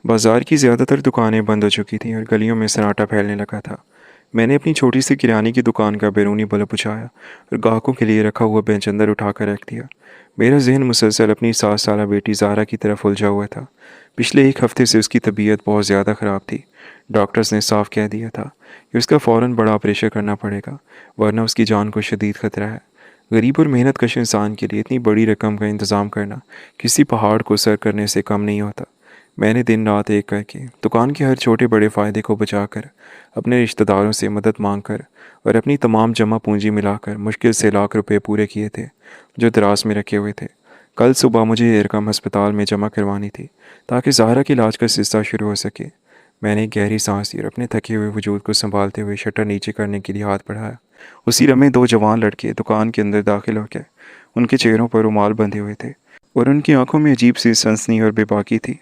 बाजार की ज़्यादातर दुकानें बंद हो चुकी थीं और गलियों में सन्नाटा फैलने लगा था। मैंने अपनी छोटी सी किराने की दुकान का बैरूनी बल्ब बुझाया और ग्राहकों के लिए रखा हुआ बेंच अंदर उठाकर रख दिया। मेरा जहन मुसलसल अपनी 7 साल बेटी ज़ारा की तरफ उलझा हुआ था। पिछले एक हफ्ते से उसकी तबीयत बहुत ज़्यादा ख़राब थी। डॉक्टर्स ने साफ कह दिया था कि उसका फ़ौरन बड़ा ऑपरेशन करना पड़ेगा, वरना उसकी जान को शदीद खतरा है। गरीब और मेहनत कश इंसान के लिए इतनी बड़ी रकम का इंतज़ाम करना किसी पहाड़ को सर करने से कम नहीं होता। मैंने दिन रात एक करके दुकान के हर छोटे बड़े फ़ायदे को बचाकर, अपने रिश्तेदारों से मदद मांगकर और अपनी तमाम जमा पूंजी मिलाकर मुश्किल से लाख रुपए पूरे किए थे, जो दराज में रखे हुए थे। कल सुबह मुझे ये रकम अस्पताल में जमा करवानी थी, ताकि ज़ाहरा के इलाज का सिलसिला शुरू हो सके। मैंने एक गहरी सांस ली और अपने थके हुए वजूद को संभालते हुए शटर नीचे करने के लिए हाथ बढ़ाया। उसी लम्हे दो जवान लड़के दुकान के अंदर दाखिल हो गए। उनके चेहरों पर रुमाल बंधे हुए थे और उनकी आंखों में अजीब सी सनसनी और बेबाकी थी।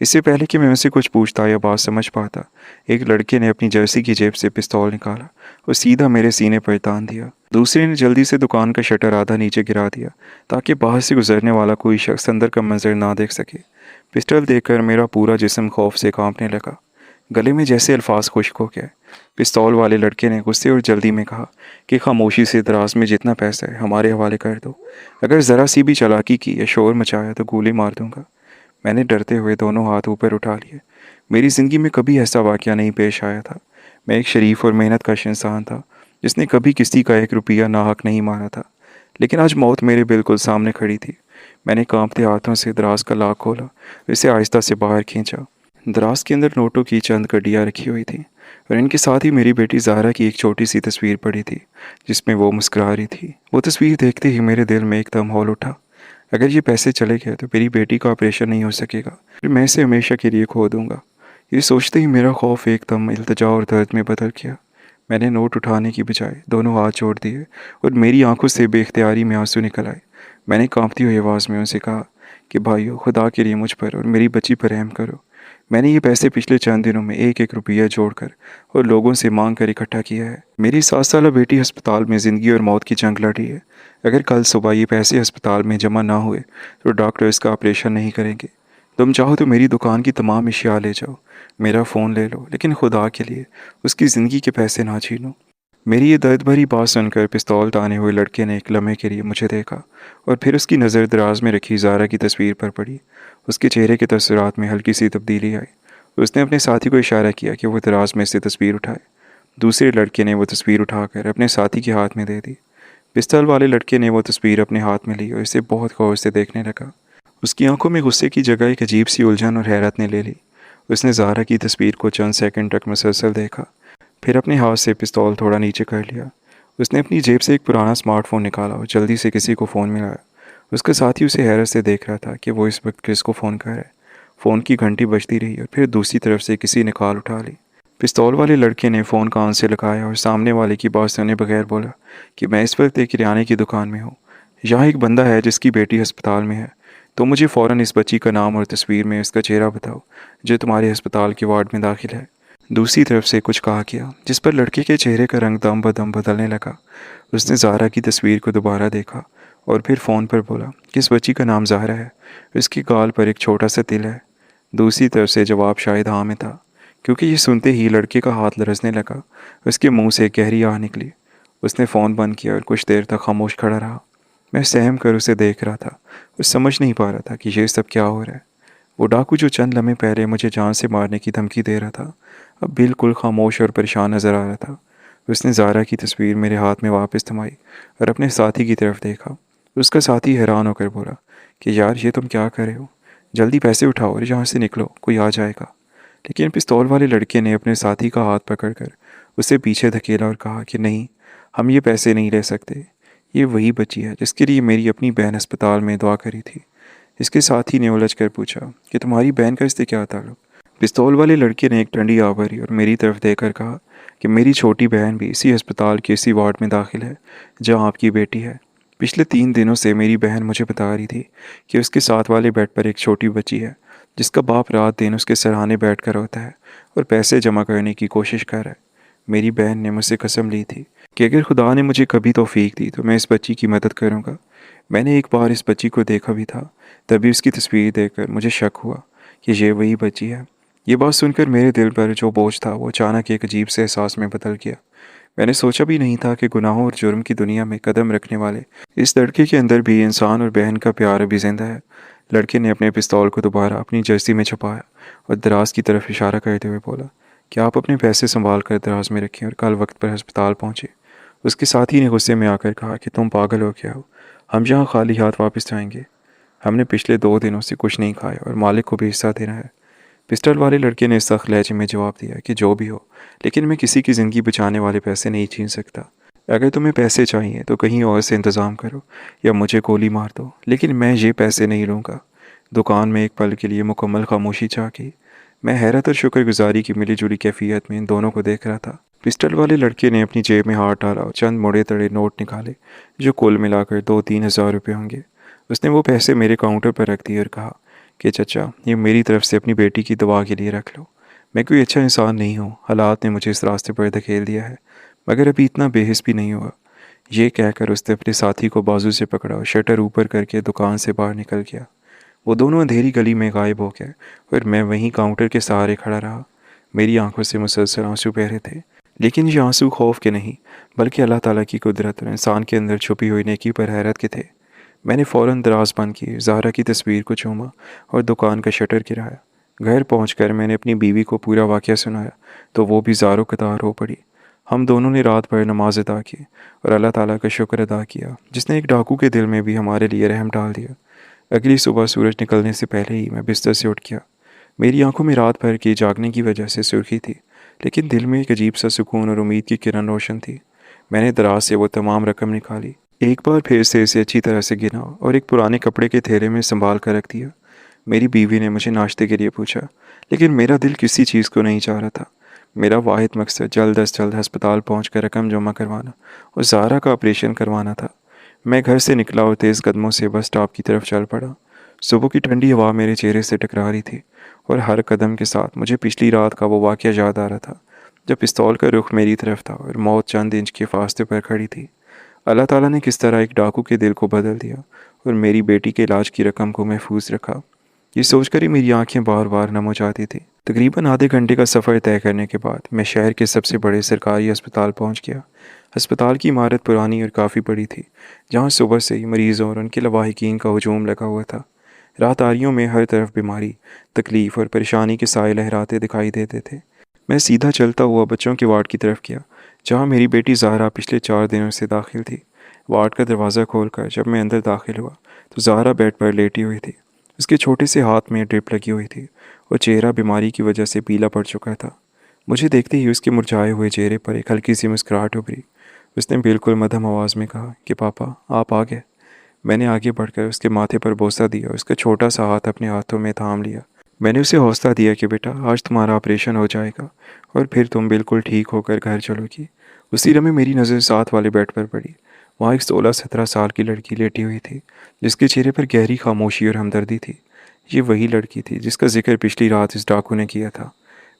इससे पहले कि मैं उनसे कुछ पूछता या बात समझ पाता, एक लड़के ने अपनी जर्सी की जेब से पिस्तौल निकाला और सीधा मेरे सीने पर तान दिया। दूसरे ने जल्दी से दुकान का शटर आधा नीचे गिरा दिया, ताकि बाहर से गुजरने वाला कोई शख्स अंदर का मंजर ना देख सके। पिस्टल देखकर मेरा पूरा जिस्म खौफ से कांपने लगा। गले में जैसे अल्फाज खुश्क हो गए। पिस्तौल वाले लड़के ने गुस्से और जल्दी में कहा कि खामोशी से दराज में जितना पैसा है हमारे हवाले कर दो। अगर ज़रा सी भी चालाकी की या शोर मचाया तो गोली मार दूंगा। मैंने डरते हुए दोनों हाथ ऊपर उठा लिए। मेरी ज़िंदगी में कभी ऐसा वाक़या नहीं पेश आया था। मैं एक शरीफ और मेहनत कश इंसान था, जिसने कभी किसी का 1 रुपया नाहक नहीं मारा था। लेकिन आज मौत मेरे बिल्कुल सामने खड़ी थी। मैंने कांपते हाथों से दराज का लाक खोला, इसे आहिस्ता से बाहर खींचा। दराज के अंदर नोटों की चंद कड़ियाँ रखी हुई थी और इनके साथ ही मेरी बेटी ज़ाहरा की एक छोटी सी तस्वीर पड़ी थी, जिसमें वो मुस्कुरा रही थी। वो तस्वीर देखते ही मेरे दिल में एकदम हौल उठा। अगर ये पैसे चले गए तो मेरी बेटी का ऑपरेशन नहीं हो सकेगा, फिर मैं इसे हमेशा के लिए खो दूंगा। ये सोचते ही मेरा खौफ एकदम इल्तिजा और दर्द में बदल गया। मैंने नोट उठाने की बजाय दोनों हाथ जोड़ दिए और मेरी आंखों से बेख्तियारी में आंसू निकल आए। मैंने कांपती हुई आवाज़ में उनसे कहा कि भाइयों, खुदा के लिए मुझ पर और मेरी बच्ची पर रहम करो। मैंने ये पैसे पिछले चंद दिनों में एक एक रुपया जोड़कर और लोगों से मांग कर इकट्ठा किया है। मेरी 7 साल बेटी अस्पताल में ज़िंदगी और मौत की जंग लड़ रही है। अगर कल सुबह ये पैसे अस्पताल में जमा ना हुए तो डॉक्टर इसका ऑपरेशन नहीं करेंगे। तुम चाहो तो मेरी दुकान की तमाम अशिया ले जाओ, मेरा फ़ोन ले लो, लेकिन खुदा के लिए उसकी ज़िंदगी के पैसे ना छीनो। मेरी ये दर्द भरी बात सुनकर पिस्तौल ताने हुए लड़के ने एक लम्हे के लिए मुझे देखा और फिर उसकी नज़र दराज में रखी ज़ारा की तस्वीर पर पड़ी। उसके चेहरे के तसव्वुरात में हल्की सी तब्दीली आई। उसने अपने साथी को इशारा किया कि वो दराज में से तस्वीर उठाए। दूसरे लड़के ने वो तस्वीर उठाकर अपने साथी के हाथ में दे दी। पिस्तौल वाले लड़के ने वो तस्वीर अपने हाथ में ली और इसे बहुत गौर से देखने लगा। उसकी आंखों में गुस्से की जगह एक अजीब सी उलझन और हैरत ने ले ली। उसने ज़ारा की तस्वीर को चंद सेकंड तक मुसलसल देखा, फिर अपने हाथ से पिस्तौल थोड़ा नीचे कर लिया। उसने अपनी जेब से एक पुराना स्मार्टफ़ोन निकाला और जल्दी से किसी को फ़ोन मिलाया। उसका साथी उसे हैरत से देख रहा था कि वो इस वक्त किसको फ़ोन कर रहा है। फ़ोन की घंटी बजती रही और फिर दूसरी तरफ से किसी ने कॉल उठा ली। पिस्तौल वाले लड़के ने फ़ोन कान से लगाया और सामने वाले की बात सुने बगैर बोला कि मैं इस वक्त एक किराने की दुकान में हूँ। यहाँ एक बंदा है जिसकी बेटी अस्पताल में है। तो मुझे फ़ौरन इस बच्ची का नाम और तस्वीर में इसका चेहरा बताओ, जो तुम्हारे अस्पताल के वार्ड में दाखिल है। दूसरी तरफ से कुछ कहा गया, जिस पर लड़के के चेहरे का रंग दम बदम बदलने लगा। उसने ज़ारा की तस्वीर को दोबारा देखा और फिर फ़ोन पर बोला कि इस बच्ची का नाम ज़ाहरा है, इसकी गाल पर एक छोटा सा तिल है। दूसरी तरफ से जवाब शायद हाँ में था, क्योंकि ये सुनते ही लड़के का हाथ लरसने लगा। उसके मुंह से एक गहरी आह निकली। उसने फ़ोन बंद किया और कुछ देर तक खामोश खड़ा रहा। मैं सहम कर उसे देख रहा था और समझ नहीं पा रहा था कि ये सब क्या हो रहा है। वो डाकू जो चंद लम्हे पहले मुझे जान से मारने की धमकी दे रहा था, अब बिल्कुल खामोश और परेशान नज़र आ रहा था। उसने ज़ारा की तस्वीर मेरे हाथ में वापस थमाई और अपने साथी की तरफ देखा। उसका साथी हैरान होकर बोला कि यार, ये तुम क्या कर रहे हो? जल्दी पैसे उठाओ और यहाँ से निकलो, कोई आ जाएगा। लेकिन पिस्तौल वाले लड़के ने अपने साथी का हाथ पकड़कर उसे पीछे धकेला और कहा कि नहीं, हम ये पैसे नहीं ले सकते। ये वही बच्ची है जिसके लिए मेरी अपनी बहन अस्पताल में दुआ करी थी। इसके साथी ने उलझ कर पूछा कि तुम्हारी बहन का इससे क्या ताल्लुक? पिस्तौल वाले लड़के ने एक ठंडी आह भरी और मेरी तरफ देखकर कहा कि मेरी छोटी बहन भी इसी अस्पताल के इसी वार्ड में दाखिल है जहाँ आपकी बेटी है। पिछले 3 दिनों से मेरी बहन मुझे बता रही थी कि उसके साथ वाले बेड पर एक छोटी बच्ची है, जिसका बाप रात दिन उसके सराहने बैठ कर होता है और पैसे जमा करने की कोशिश कर रहा है। मेरी बहन ने मुझसे कसम ली थी कि अगर खुदा ने मुझे कभी तौफीक दी तो मैं इस बच्ची की मदद करूँगा। मैंने एक बार इस बच्ची को देखा भी था, तभी उसकी तस्वीर देखकर मुझे शक हुआ कि ये वही बच्ची है। ये बात सुनकर मेरे दिल पर जो बोझ था वो अचानक एक अजीब से एहसास में बदल गया। मैंने सोचा भी नहीं था कि गुनाहों और जुर्म की दुनिया में कदम रखने वाले इस लड़के के अंदर भी इंसान और बहन का प्यार अभी जिंदा है। लड़के ने अपने पिस्तौल को दोबारा अपनी जर्सी में छुपाया और दराज की तरफ इशारा करते हुए बोला कि आप अपने पैसे संभाल कर दराज में रखें और कल वक्त पर अस्पताल पहुंचे। उसके साथी ने गुस्से में आकर कहा कि तुम पागल हो क्या हो, हम यहाँ खाली हाथ वापस जाएंगे। हमने पिछले 2 दिनों से कुछ नहीं खाया और मालिक को भी हिस्सा देना है। पिस्टल वाले लड़के ने सख्त लहजे में जवाब दिया कि जो भी हो, लेकिन मैं किसी की ज़िंदगी बचाने वाले पैसे नहीं छीन सकता। अगर तुम्हें पैसे चाहिए तो कहीं और से इंतज़ाम करो या मुझे गोली मार दो, लेकिन मैं ये पैसे नहीं लूँगा। दुकान में एक पल के लिए मुकम्मल खामोशी छा गई। मैं हैरत और शुक्रगुजारी की मिली जुली कैफियत में इन दोनों को देख रहा था। पिस्टल वाले लड़के ने अपनी जेब में हाथ डाला और चंद मुड़े तड़े नोट निकाले, जो कुल मिलाकर 2-3 हज़ार रुपये होंगे। उसने वो पैसे मेरे काउंटर पर रख दिए और कहा कि चचा, ये मेरी तरफ से अपनी बेटी की दवा के लिए रख लो। मैं कोई अच्छा इंसान नहीं हूँ, हालात ने मुझे इस रास्ते पर धकेल दिया है, मगर अभी इतना बेहिस भी नहीं हुआ। ये कहकर उसने अपने साथी को बाजू से पकड़ा और शटर ऊपर करके दुकान से बाहर निकल गया। वो दोनों अंधेरी गली में गायब हो गए और मैं वहीं काउंटर के सहारे खड़ा रहा। मेरी आंखों से मुसलसल आंसू बह रहे थे, लेकिन ये आंसू खौफ के नहीं, बल्कि अल्लाह ताला की कुदरत और इंसान के अंदर छुपी हुई नेकी पर हैरत के थे। मैंने फ़ौरन दराज बंद की, ज़ाहरा की तस्वीर को चूमा और दुकान का शटर गिराया। घर पहुंचकर मैंने अपनी बीवी को पूरा वाक़या सुनाया तो वो भी ज़ारो कतार हो पड़ी। हम दोनों ने रात भर नमाज अदा की और अल्लाह ताला का शुक्र अदा किया, जिसने एक डाकू के दिल में भी हमारे लिए रहम डाल दिया। अगली सुबह सूरज निकलने से पहले ही मैं बिस्तर से उठ गया। मेरी आंखों में रात भर की जागने की वजह से सुर्खी थी, लेकिन दिल में एक अजीब सा सुकून और उम्मीद की किरण रोशन थी। मैंने दराज से वो तमाम रकम निकाली, एक बार फिर से इसे अच्छी तरह से गिना और एक पुराने कपड़े के थैले में संभाल कर रख दिया। मेरी बीवी ने मुझे नाश्ते के लिए पूछा, लेकिन मेरा दिल किसी चीज़ को नहीं चाह रहा था। मेरा वाहिद मकसद जल्द अज जल्द अस्पताल पहुंचकर रकम जमा करवाना और ज़ारा का ऑपरेशन करवाना था। मैं घर से निकला और तेज़ कदमों से बस स्टॉप की तरफ चल पड़ा। सुबह की ठंडी हवा मेरे चेहरे से टकरा रही थी और हर कदम के साथ मुझे पिछली रात का वो वाक़या याद आ रहा था, जब पिस्तौल का रुख मेरी तरफ था और मौत चंद इंच के फासले पर खड़ी थी। अल्लाह ताला ने किस तरह एक डाकू के दिल को बदल दिया और मेरी बेटी के इलाज की रकम को महफूज रखा, ये सोचकर ही मेरी आंखें बार बार नम हो जाती थी। तकरीबन आधे घंटे का सफ़र तय करने के बाद मैं शहर के सबसे बड़े सरकारी अस्पताल पहुंच गया। अस्पताल की इमारत पुरानी और काफ़ी बड़ी थी, जहां सुबह से ही मरीज़ों और उनके लवाहिकीन का हुजूम लगा हुआ था। राहदारियों में हर तरफ बीमारी, तकलीफ़ और परेशानी के साए लहराते दिखाई देते थे। मैं सीधा चलता हुआ बच्चों के वार्ड की तरफ गया, जहाँ मेरी बेटी ज़ाहरा पिछले 4 दिनों से दाखिल थी। वार्ड का दरवाज़ा खोलकर जब मैं अंदर दाखिल हुआ तो ज़ाहरा बेड पर लेटी हुई थी। उसके छोटे से हाथ में ड्रिप लगी हुई थी और चेहरा बीमारी की वजह से पीला पड़ चुका था। मुझे देखते ही उसके मुरझाए हुए चेहरे पर एक हल्की सी मुस्कुराहट उभरी। उसने बिल्कुल मध्यम आवाज़ में कहा कि पापा, आप आ गए। मैंने आगे बढ़कर उसके माथे पर बोसा दिया और उसका छोटा सा हाथ अपने हाथों में थाम लिया। मैंने उसे हौसला दिया कि बेटा, आज तुम्हारा ऑपरेशन हो जाएगा और फिर तुम बिल्कुल ठीक होकर घर चलोगी। उसी लम्हे मेरी नज़र साथ वाले बेड पर पड़ी। वहाँ एक 16-17 साल की लड़की लेटी हुई थी, जिसके चेहरे पर गहरी खामोशी और हमदर्दी थी। ये वही लड़की थी जिसका जिक्र पिछली रात इस डाकू ने किया था।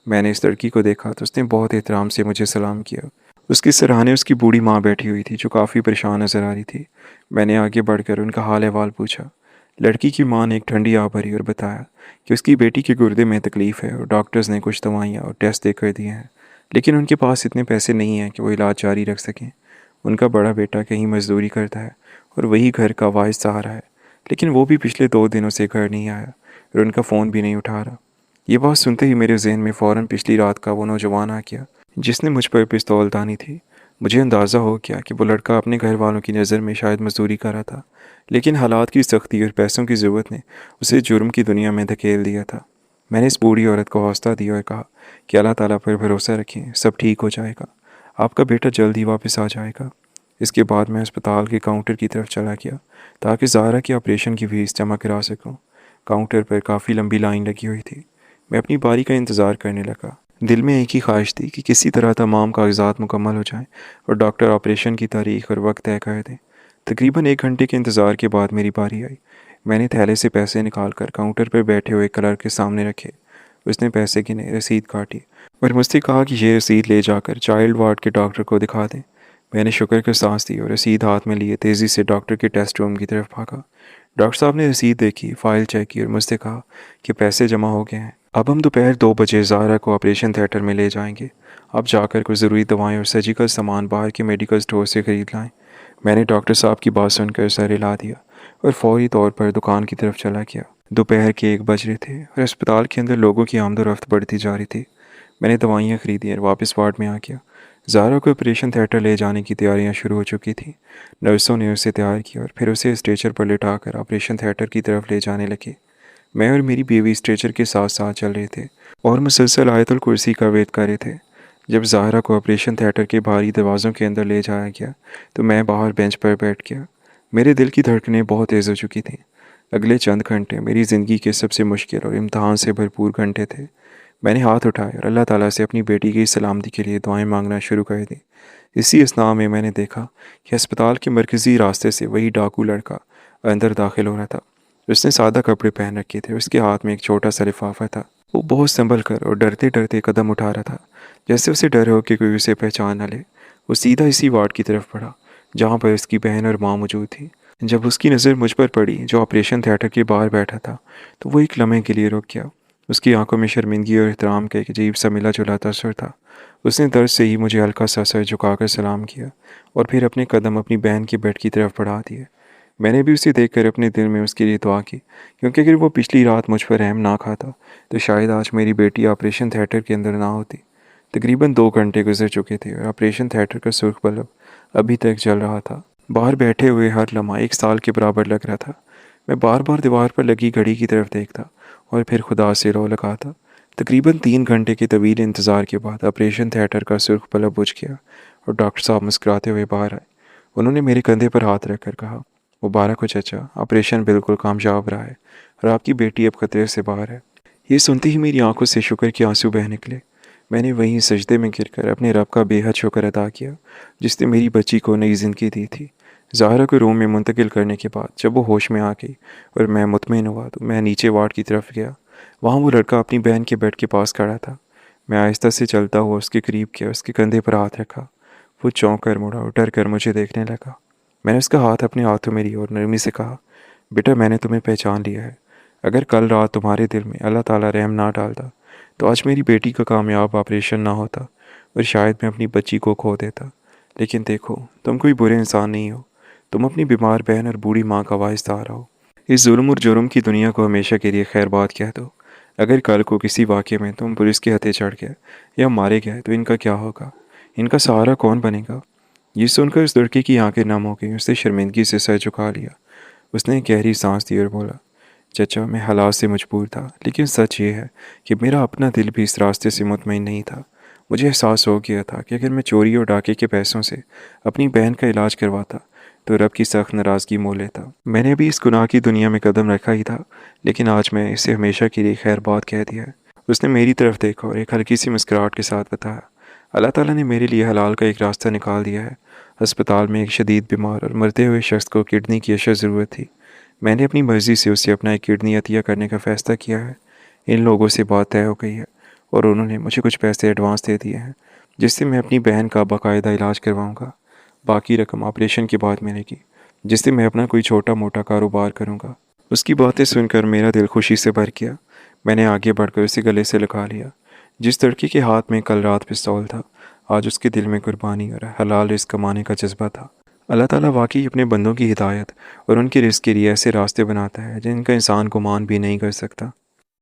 मैंने इस लड़की को देखा तो उसने बहुत एहतराम से मुझे सलाम किया। उसके सिरहाने उसकी बूढ़ी माँ बैठी हुई थी, जो काफ़ी परेशान नजर आ रही थी। मैंने आगे बढ़कर उनका हाल अहवाल पूछा। लड़की की माँ ने एक ठंडी आह भरी और बताया कि उसकी बेटी के गुर्दे में तकलीफ़ है और डॉक्टर्स ने कुछ दवाइयाँ और टेस्ट देकर दिए हैं, लेकिन उनके पास इतने पैसे नहीं हैं कि वो इलाज जारी रख सकें। उनका बड़ा बेटा कहीं मजदूरी करता है और वही घर का वाहिद सहारा है, लेकिन वो भी पिछले 2 दिनों से घर नहीं आया और उनका फ़ोन भी नहीं उठा रहा। ये बात सुनते ही मेरे जहन में फ़ौरन पिछली रात का वो नौजवान आ गया, जिसने मुझ पर पिस्तौल तानी थी। मुझे अंदाज़ा हो गया कि वो लड़का अपने घर वालों की नज़र में शायद मजदूरी कर रहा था, लेकिन हालात की सख्ती और पैसों की ज़रूरत ने उसे जुर्म की दुनिया में धकेल दिया था। मैंने इस बूढ़ी औरत को हौसला दिया और कहा कि अल्लाह ताला पर भरोसा रखें, सब ठीक हो जाएगा। आपका बेटा जल्द ही वापस आ जाएगा। इसके बाद मैं अस्पताल के काउंटर की तरफ चला गया ताकि ज़ाहरा के ऑपरेशन की फीस जमा करा सकूं। काउंटर पर काफ़ी लंबी लाइन लगी हुई थी। मैं अपनी बारी का इंतज़ार करने लगा। दिल में एक ही ख्वाहिश थी कि किसी तरह तमाम कागजात मुकम्मल हो जाएं और डॉक्टर ऑपरेशन की तारीख और वक्त तय कर दें। तकरीबन 1 घंटे के इंतज़ार के बाद मेरी बारी आई। मैंने थैले से पैसे निकालकर काउंटर पर बैठे हुए क्लर्क के सामने रखे। उसने पैसे गिने, रसीद काटी और मुझसे कहा कि ये रसीद ले जाकर चाइल्ड वार्ड के डॉक्टर को दिखा दें। मैंने शुक्र की सांस दी और रसीद हाथ में लिए तेज़ी से डॉक्टर के टेस्ट रूम की तरफ भागा। डॉक्टर साहब ने रसीद देखी, फ़ाइल चेक की और मुझसे कहा कि पैसे जमा हो गए हैं। اب ہم دوپہر 2 بجے زہرا کو آپریشن تھیٹر میں لے جائیں گے۔ آپ جا کر کوئی ضروری دوائیں اور سرجیکل سامان باہر کے میڈیکل سٹور سے خرید لائیں۔ میں نے ڈاکٹر صاحب کی بات سن کر سر ہلا دیا اور فوری طور پر دکان کی طرف چلا گیا۔ دوپہر کے 1 بج رہے تھے اور اسپتال کے اندر لوگوں کی آمد و رفت بڑھتی جا رہی تھی۔ میں نے دوائیاں خریدی اور واپس وارڈ میں آ گیا۔ زہرا کو آپریشن تھیٹر لے جانے کی تیاریاں شروع ہو چکی تھیں۔ نرسوں نے اسے تیار کیا اور پھر اسے اسٹریچر پر لٹا کر آپریشن تھیٹر کی طرف لے جانے لگے۔ میں اور میری بیوی اسٹریچر کے ساتھ ساتھ چل رہے تھے اور مسلسل آیت الکرسی کا ویٹ کر رہے تھے۔ جب زہرا کو آپریشن تھیٹر کے بھاری دروازوں کے اندر لے جایا گیا تو میں باہر بینچ پر بیٹھ گیا۔ میرے دل کی دھڑکنیں بہت تیز ہو چکی تھیں۔ اگلے چند گھنٹے میری زندگی کے سب سے مشکل اور امتحان سے بھرپور گھنٹے تھے۔ میں نے ہاتھ اٹھائے اور اللہ تعالیٰ سے اپنی بیٹی کی سلامتی کے لیے دعائیں مانگنا شروع کر دیں۔ اسی اثناء میں نے دیکھا کہ اسپتال کے مرکزی راستے سے وہی ڈاکو لڑکا اندر داخل ہو رہا تھا۔ اس نے سادہ کپڑے پہن رکھے تھے، اس کے ہاتھ میں ایک چھوٹا سا لفافہ تھا۔ وہ بہت سنبھل کر اور ڈرتے ڈرتے قدم اٹھا رہا تھا، جیسے اسے ڈر ہو کہ کوئی اسے پہچان نہ لے۔ وہ سیدھا اسی وارڈ کی طرف بڑھا جہاں پر اس کی بہن اور ماں موجود تھی۔ جب اس کی نظر مجھ پر پڑی جو آپریشن تھیٹر کے باہر بیٹھا تھا تو وہ ایک لمحے کے لیے رک گیا۔ اس کی آنکھوں میں شرمندگی اور احترام کا ایک عجیب سا ملا جلا تاثر تھا۔ اس نے درد سے ہی مجھے ہلکا سا سر جھکا کر سلام کیا اور پھر اپنے قدم اپنی بہن کے بیڈ کی طرف بڑھا دیے۔ میں نے بھی اسے دیکھ کر اپنے دل میں اس کے لیے دعا کی، کیونکہ اگر وہ پچھلی رات مجھ پر رحم نہ کھاتا تو شاید آج میری بیٹی آپریشن تھیٹر کے اندر نہ ہوتی۔ تقریباً 2 گھنٹے گزر چکے تھے اور آپریشن تھیٹر کا سرخ بلب ابھی تک جل رہا تھا۔ باہر بیٹھے ہوئے ہر لمحہ 1 سال کے برابر لگ رہا تھا۔ میں بار بار دیوار پر لگی گھڑی کی طرف دیکھتا اور پھر خدا سے رو لگاتا۔ تقریباً 3 گھنٹے کے طویل انتظار کے بعد آپریشن تھیٹر کا سرخ بلب بجھ گیا اور ڈاکٹر صاحب مسکراتے ہوئے باہر آئے۔ انہوں نے میرے کندھے پر ہاتھ رکھ کر کہا، مبارک ہو چچا، آپریشن بالکل کامیاب رہا ہے اور آپ کی بیٹی اب خطرے سے باہر ہے۔ یہ سنتے ہی میری آنکھوں سے شکر کے آنسو بہہ نکلے۔ میں نے وہیں سجدے میں گر کر اپنے رب کا بے حد شکر ادا کیا جس نے میری بچی کو نئی زندگی دی تھی۔ زہرا کو روم میں منتقل کرنے کے بعد جب وہ ہوش میں آ گئی اور میں مطمئن ہوا تو میں نیچے وارڈ کی طرف گیا۔ وہاں وہ لڑکا اپنی بہن کے بیڈ کے پاس کھڑا تھا۔ میں آہستہ سے چلتا ہوا اس کے قریب گیا، اس کے کندھے پر ہاتھ رکھا۔ وہ چونک کر مڑا اور ڈر کر مجھے دیکھنے لگا۔ میں نے اس کا ہاتھ اپنے ہاتھوں میں لیا اور نرمی سے کہا، بیٹا میں نے تمہیں پہچان لیا ہے۔ اگر کل رات تمہارے دل میں اللہ تعالیٰ رحم نہ ڈالتا تو آج میری بیٹی کا کامیاب آپریشن نہ ہوتا اور شاید میں اپنی بچی کو کھو دیتا۔ لیکن دیکھو، تم کوئی برے انسان نہیں ہو، تم اپنی بیمار بہن اور بوڑھی ماں کا واعظ سہارا ہو۔ اس ظلم اور جرم کی دنیا کو ہمیشہ کے لیے خیر بات کہہ دو۔ اگر کل کو کسی واقعے میں تم پولیس کے ہتھے چڑھ گئے یا مارے گئے تو ان کا کیا ہوگا؟ ان کا سہارا کون بنے گا؟ یہ سن کر اس لڑکے کی آنکھیں نم ہو گئیں۔ اس نے شرمندگی سے سر جھکا لیا۔ اس نے گہری سانس دی اور بولا، چچا میں حالات سے مجبور تھا، لیکن سچ یہ ہے کہ میرا اپنا دل بھی اس راستے سے مطمئن نہیں تھا۔ مجھے احساس ہو گیا تھا کہ اگر میں چوری اور ڈاکے کے پیسوں سے اپنی بہن کا علاج کرواتا تو رب کی سخت ناراضگی مول لیتا۔ میں نے بھی اس گناہ کی دنیا میں قدم رکھا ہی تھا، لیکن آج میں اسے ہمیشہ کے لیے خیر بات کہہ دیا ہے۔ اس نے میری طرف دیکھا اور ایک ہلکی سی مسکراہٹ کے ساتھ بتایا، اللہ تعالیٰ نے میرے لیے حلال کا ایک راستہ نکال دیا ہے۔ اسپتال میں ایک شدید بیمار اور مرتے ہوئے شخص کو کڈنی کی اشد ضرورت تھی۔ میں نے اپنی مرضی سے اسے اپنا ایک کڈنی عطیہ کرنے کا فیصلہ کیا ہے۔ ان لوگوں سے بات طے ہو گئی ہے اور انہوں نے مجھے کچھ پیسے ایڈوانس دے دیے ہیں جس سے میں اپنی بہن کا باقاعدہ علاج کرواؤں گا۔ باقی رقم آپریشن کے بعد ملے گی، جس سے میں اپنا کوئی چھوٹا موٹا کاروبار کروں گا۔ اس کی باتیں سن کر میرا دل خوشی سے بھر گیا۔ میں نے آگے بڑھ کر اسے گلے سے لگا لیا۔ جس لڑکی کے ہاتھ میں کل رات پستول تھا، آج اس کے دل میں قربانی اور حلال رزق کمانے کا جذبہ تھا۔ اللہ تعالیٰ واقعی اپنے بندوں کی ہدایت اور ان کے رزق کے لیے ایسے راستے بناتا ہے جن کا انسان گمان بھی نہیں کر سکتا۔